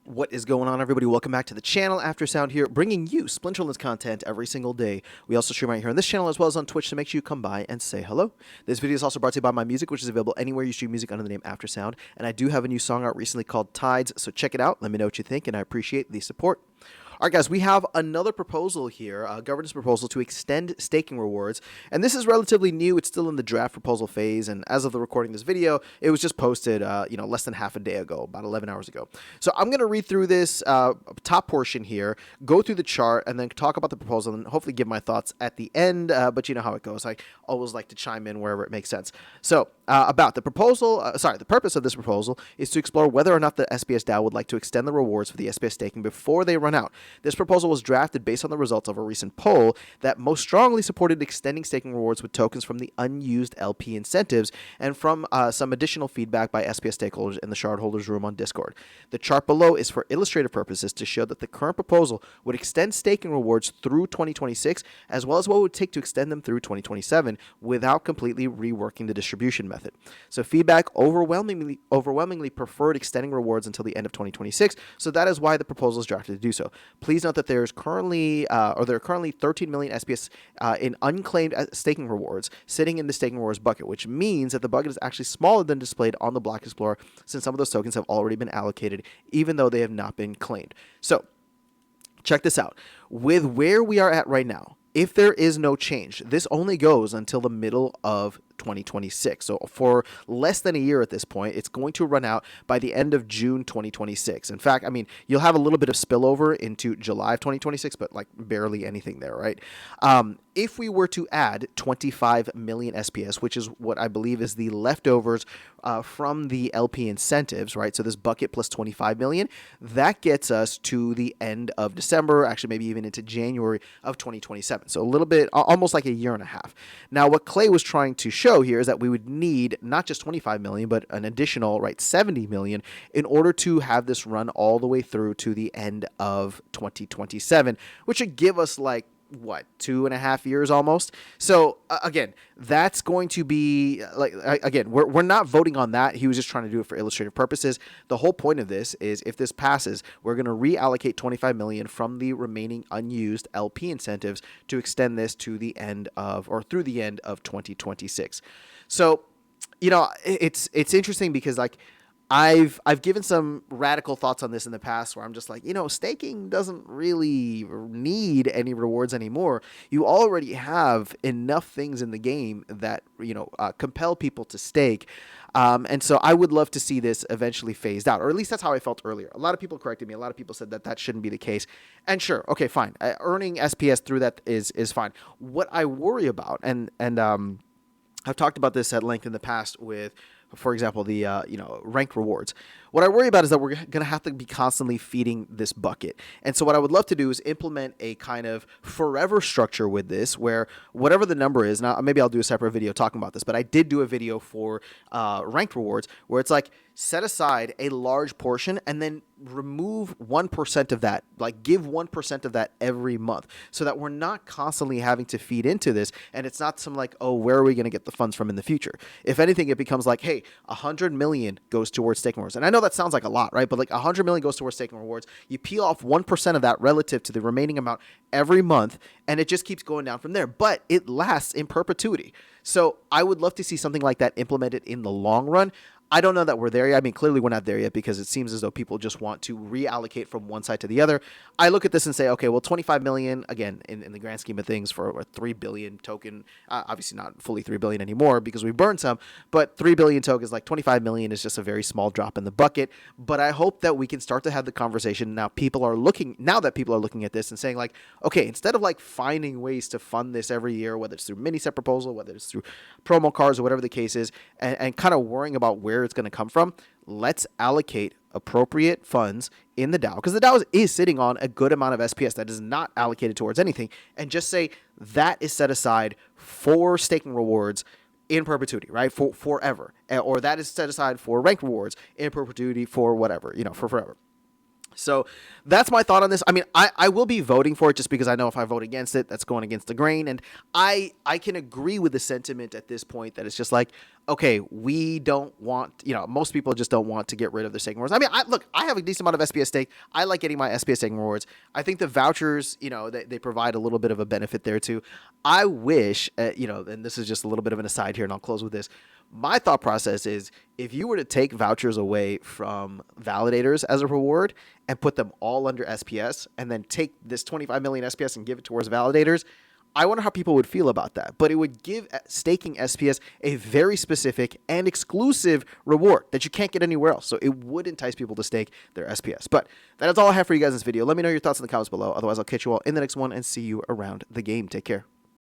What is going on, everybody? Welcome back to the channel. After Sound here, bringing you Splinterlands content every single day. We also stream right here on this channel as well as on Twitch, so make sure you come by and say hello. This video is also brought to you by My Music, which is available anywhere you stream music under the name After Sound. And I do have a new song out recently called Tides, so check it out. Let me know what you think, and I appreciate the support. All right, guys, we have another proposal here, a governance proposal to extend staking rewards, and this is relatively new. It's still in the draft proposal phase, and as of the recording of this video, it was just posted, less than half a day ago, about 11 hours ago. So I'm going to read through this top portion here, go through the chart, and then talk about the proposal, and hopefully give my thoughts at the end, but you know how it goes. I always like to chime in wherever it makes sense. So about the proposal, the purpose of this proposal is to explore whether or not the SPS DAO would like to extend the rewards for the SPS staking before they run out. This proposal was drafted based on the results of a recent poll that most strongly supported extending staking rewards with tokens from the unused LP incentives and from some additional feedback by SPS stakeholders in the Shardholders room on Discord. The chart below is for illustrative purposes to show that the current proposal would extend staking rewards through 2026, as well as what it would take to extend them through 2027 without completely reworking the distribution method. So feedback overwhelmingly preferred extending rewards until the end of 2026, so that is why the proposal is drafted to do so. Please note that there are currently 13 million SPS in unclaimed staking rewards sitting in the staking rewards bucket, which means that the bucket is actually smaller than displayed on the Block Explorer, since some of those tokens have already been allocated, even though they have not been claimed. So check this out. With where we are at right now, if there is no change, this only goes until the middle of 2026. So for less than a year at this point, it's going to run out by the end of June 2026. In fact, I mean, you'll have a little bit of spillover into July of 2026, but like barely anything there, right? If we were to add 25 million SPS, which is what I believe is the leftovers from the LP incentives, right? So this bucket plus 25 million, that gets us to the end of December, actually maybe even into January of 2027. So a little bit, almost like a year and a half. Now, what Clay was trying to show here is that we would need not just 25 million, but an additional, 70 million in order to have this run all the way through to the end of 2027, which would give us 2.5 years almost. So again, that's going to be we're not voting on that. He was just trying to do it for illustrative purposes. The whole point of this is if this passes, we're going to reallocate 25 million from the remaining unused LP incentives to extend this to the end of, or through the end of 2026. So, it's interesting because I've given some radical thoughts on this in the past where I'm just staking doesn't really need any rewards anymore. You already have enough things in the game that, compel people to stake. And so I would love to see this eventually phased out, or at least that's how I felt earlier. A lot of people corrected me. A lot of people said that that shouldn't be the case. And sure, okay, fine. Earning SPS through that is fine. What I worry about, and I've talked about this at length in the past with, for example, the rank rewards. What I worry about is that we're going to have to be constantly feeding this bucket. And so what I would love to do is implement a kind of forever structure with this, where whatever the number is, now maybe I'll do a separate video talking about this, but I did do a video for ranked rewards where it's set aside a large portion and then remove 1% of that, give 1% of that every month, so that we're not constantly having to feed into this. And it's not some where are we going to get the funds from in the future? If anything, it becomes hey, 100 million goes towards staking rewards. And I know that sounds like a lot, right? But 100 million goes towards staking rewards. You peel off 1% of that relative to the remaining amount every month, and it just keeps going down from there. But it lasts in perpetuity. So I would love to see something like that implemented in the long run. I don't know that we're there yet. I mean, clearly we're not there yet because it seems as though people just want to reallocate from one side to the other. I look at this and say, okay, well, 25 million, again, in the grand scheme of things for a 3 billion token, obviously not fully 3 billion anymore because we burned some, but 3 billion tokens, 25 million is just a very small drop in the bucket. But I hope that we can start to have the conversation now that people are looking at this and saying okay, instead of finding ways to fund this every year, whether it's through mini set proposal, whether it's through promo cards or whatever the case is, and kind of worrying about where it's going to come from, let's allocate appropriate funds in the DAO, because the DAO is sitting on a good amount of SPS that is not allocated towards anything, and just say that is set aside for staking rewards in perpetuity, right? For forever, or that is set aside for rank rewards in perpetuity for whatever, for forever. So that's my thought on this. I mean, I will be voting for it just because I know if I vote against it, that's going against the grain. And I can agree with the sentiment at this point that it's just like, okay, we don't want, most people just don't want to get rid of their stake rewards. I mean, look, I have a decent amount of SPS stake. I like getting my SPS stake rewards. I think the vouchers, they provide a little bit of a benefit there too. I wish, and this is just a little bit of an aside here, and I'll close with this. My thought process is if you were to take vouchers away from validators as a reward and put them all under SPS and then take this 25 million SPS and give it towards validators, I wonder how people would feel about that. But it would give staking SPS a very specific and exclusive reward that you can't get anywhere else. So it would entice people to stake their SPS. But that is all I have for you guys in this video. Let me know your thoughts in the comments below. Otherwise, I'll catch you all in the next one and see you around the game. Take care.